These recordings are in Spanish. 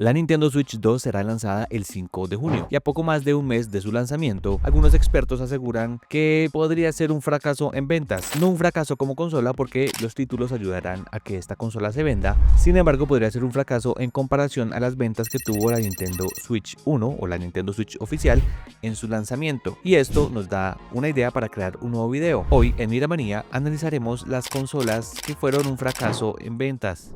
La Nintendo Switch 2 será lanzada el 5 de junio y a poco más de un mes de su lanzamiento, algunos expertos aseguran que podría ser un fracaso en ventas. No un fracaso como consola porque los títulos ayudarán a que esta consola se venda, sin embargo podría ser un fracaso en comparación a las ventas que tuvo la Nintendo Switch 1 o la Nintendo Switch oficial en su lanzamiento. Y esto nos da una idea para crear un nuevo video. Hoy en Miramanía analizaremos las consolas que fueron un fracaso en ventas.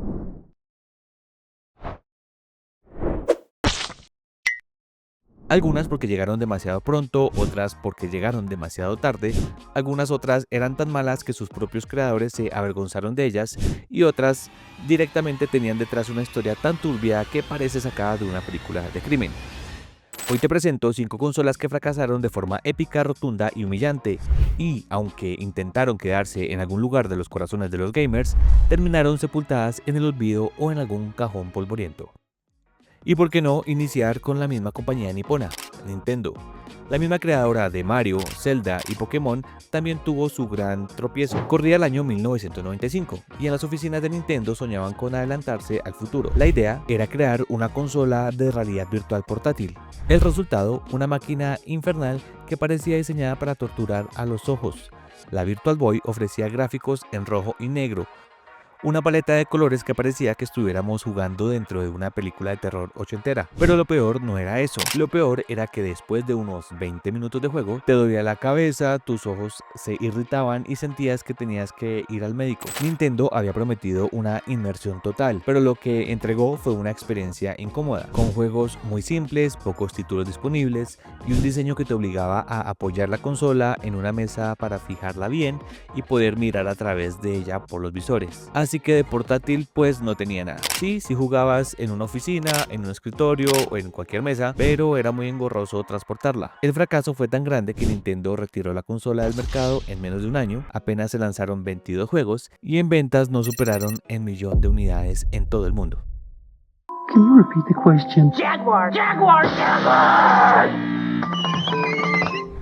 Algunas porque llegaron demasiado pronto, otras porque llegaron demasiado tarde, algunas otras eran tan malas que sus propios creadores se avergonzaron de ellas y otras directamente tenían detrás una historia tan turbia que parece sacada de una película de crimen. Hoy te presento 5 consolas que fracasaron de forma épica, rotunda y humillante, y aunque intentaron quedarse en algún lugar de los corazones de los gamers, terminaron sepultadas en el olvido o en algún cajón polvoriento. Y por qué no iniciar con la misma compañía nipona, Nintendo. La misma creadora de Mario, Zelda y Pokémon también tuvo su gran tropiezo. Corría el año 1995 y en las oficinas de Nintendo soñaban con adelantarse al futuro. La idea era crear una consola de realidad virtual portátil. El resultado, una máquina infernal que parecía diseñada para torturar a los ojos. La Virtual Boy ofrecía gráficos en rojo y negro, una paleta de colores que parecía que estuviéramos jugando dentro de una película de terror ochentera. Pero lo peor no era eso, lo peor era que después de unos 20 minutos de juego te dolía la cabeza, tus ojos se irritaban y sentías que tenías que ir al médico. Nintendo había prometido una inmersión total, pero lo que entregó fue una experiencia incómoda, con juegos muy simples, pocos títulos disponibles y un diseño que te obligaba a apoyar la consola en una mesa para fijarla bien y poder mirar a través de ella por los visores. Así que de portátil pues no tenía nada. Sí jugabas en una oficina, en un escritorio o en cualquier mesa, pero era muy engorroso transportarla. El fracaso fue tan grande que Nintendo retiró la consola del mercado en menos de un año, apenas se lanzaron 22 juegos y en ventas no superaron el 1.000.000 de unidades en todo el mundo. Can you repeat the question? Jaguar! Jaguar! Jaguar!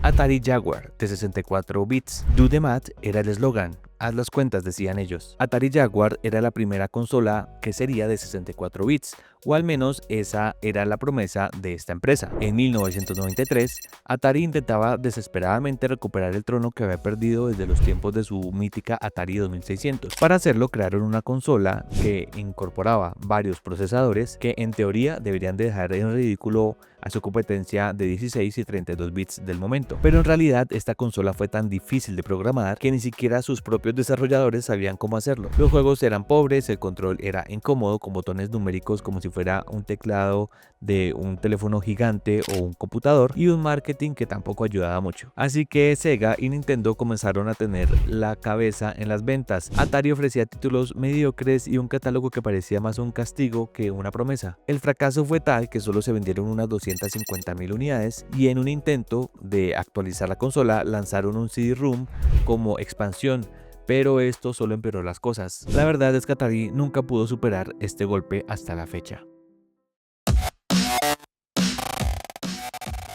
Atari Jaguar de 64 bits. Do the math era el eslogan. Haz las cuentas, decían ellos. Atari Jaguar era la primera consola que sería de 64 bits, o al menos esa era la promesa de esta empresa. En 1993, Atari intentaba desesperadamente recuperar el trono que había perdido desde los tiempos de su mítica Atari 2600. Para hacerlo, crearon una consola que incorporaba varios procesadores que en teoría deberían de dejar en ridículo a su competencia de 16 y 32 bits del momento. Pero en realidad esta consola fue tan difícil de programar que ni siquiera sus propios desarrolladores sabían cómo hacerlo. Los juegos eran pobres, el control era incómodo con botones numéricos como si fuera un teclado de un teléfono gigante o un computador y un marketing que tampoco ayudaba mucho. Así que Sega y Nintendo comenzaron a tener la cabeza en las ventas. Atari ofrecía títulos mediocres y un catálogo que parecía más un castigo que una promesa. El fracaso fue tal que solo se vendieron unas 250.000 unidades y en un intento de actualizar la consola lanzaron un CD-ROM como expansión, pero esto solo empeoró las cosas. La verdad es que Atari nunca pudo superar este golpe hasta la fecha.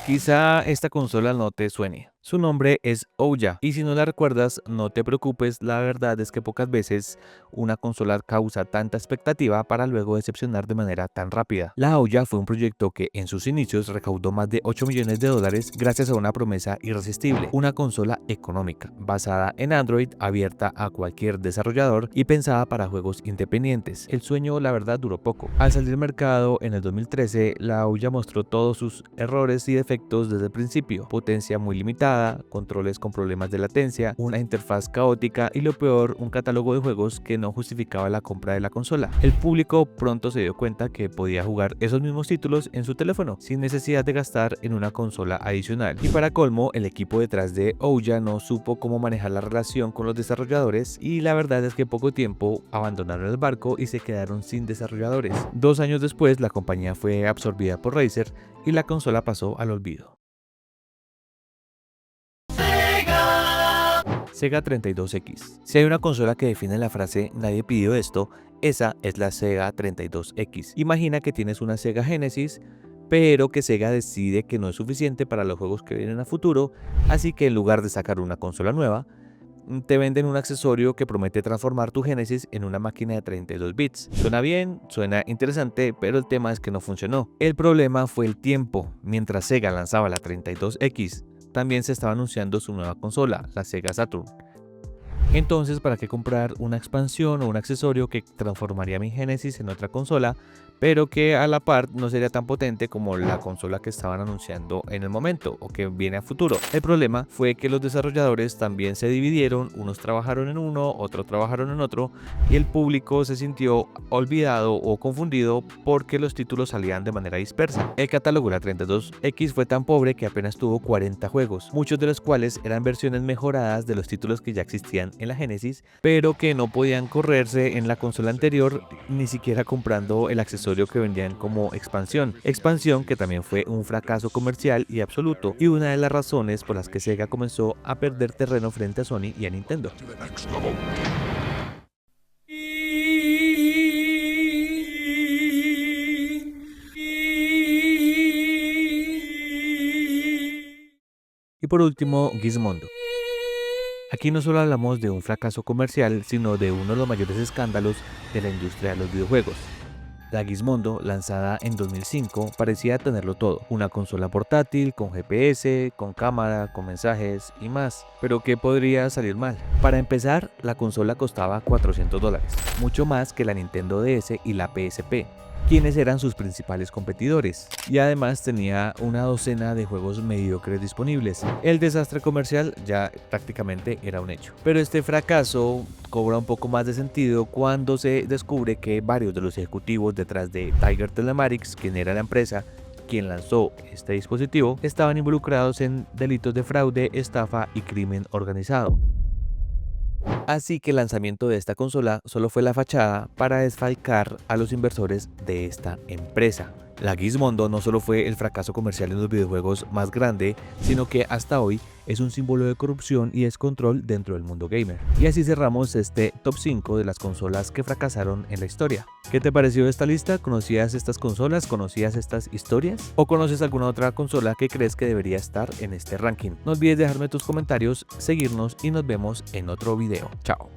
Quizá esta consola no te suene. Su nombre es Ouya y si no la recuerdas no te preocupes, la verdad es que pocas veces una consola causa tanta expectativa para luego decepcionar de manera tan rápida. La Ouya fue un proyecto que en sus inicios recaudó más de 8 millones de dólares gracias a una promesa irresistible, una consola económica, basada en Android, abierta a cualquier desarrollador y pensada para juegos independientes. El sueño la verdad duró poco. Al salir al mercado en el 2013, la Ouya mostró todos sus errores y defectos desde el principio: potencia muy limitada, controles con problemas de latencia, una interfaz caótica y lo peor, un catálogo de juegos que no justificaba la compra de la consola. El público pronto se dio cuenta que podía jugar esos mismos títulos en su teléfono sin necesidad de gastar en una consola adicional. Y para colmo, el equipo detrás de Ouya no supo cómo manejar la relación con los desarrolladores y la verdad es que en poco tiempo abandonaron el barco y se quedaron sin desarrolladores. 2 años después, la compañía fue absorbida por Razer y la consola pasó al olvido. Sega 32X. Si hay una consola que define la frase "nadie pidió esto", esa es la Sega 32X. Imagina que tienes una Sega Genesis, pero que Sega decide que no es suficiente para los juegos que vienen a futuro, así que en lugar de sacar una consola nueva, te venden un accesorio que promete transformar tu Genesis en una máquina de 32 bits. Suena bien, suena interesante, pero el tema es que no funcionó. El problema fue el tiempo. Mientras Sega lanzaba la 32X, también se estaba anunciando su nueva consola, la Sega Saturn. Entonces, ¿para qué comprar una expansión o un accesorio que transformaría mi Genesis en otra consola, pero que a la par no sería tan potente como la consola que estaban anunciando en el momento o que viene a futuro? El problema fue que los desarrolladores también se dividieron, unos trabajaron en uno, otros trabajaron en otro, y el público se sintió olvidado o confundido porque los títulos salían de manera dispersa. El catálogo de la 32X fue tan pobre que apenas tuvo 40 juegos, muchos de los cuales eran versiones mejoradas de los títulos que ya existían en la Genesis, pero que no podían correrse en la consola anterior, ni siquiera comprando el accesorio que vendían como expansión que también fue un fracaso comercial y absoluto, y una de las razones por las que Sega comenzó a perder terreno frente a Sony y a Nintendo. Y por último, Gizmondo. Aquí no solo hablamos de un fracaso comercial, sino de uno de los mayores escándalos de la industria de los videojuegos. La Gizmondo, lanzada en 2005, parecía tenerlo todo: una consola portátil, con GPS, con cámara, con mensajes y más. Pero ¿qué podría salir mal? Para empezar, la consola costaba $400, mucho más que la Nintendo DS y la PSP, quienes eran sus principales competidores, y además tenía una docena de juegos mediocres disponibles. El desastre comercial ya prácticamente era un hecho. Pero este fracaso cobra un poco más de sentido cuando se descubre que varios de los ejecutivos detrás de Tiger Telematics, quien era la empresa quien lanzó este dispositivo, estaban involucrados en delitos de fraude, estafa y crimen organizado. Así que el lanzamiento de esta consola solo fue la fachada para desfalcar a los inversores de esta empresa. La Gizmondo no solo fue el fracaso comercial en los videojuegos más grande, sino que hasta hoy es un símbolo de corrupción y descontrol dentro del mundo gamer. Y así cerramos este top 5 de las consolas que fracasaron en la historia. ¿Qué te pareció esta lista? ¿Conocías estas consolas? ¿Conocías estas historias? ¿O conoces alguna otra consola que crees que debería estar en este ranking? No olvides dejarme tus comentarios, seguirnos y nos vemos en otro video. Chao.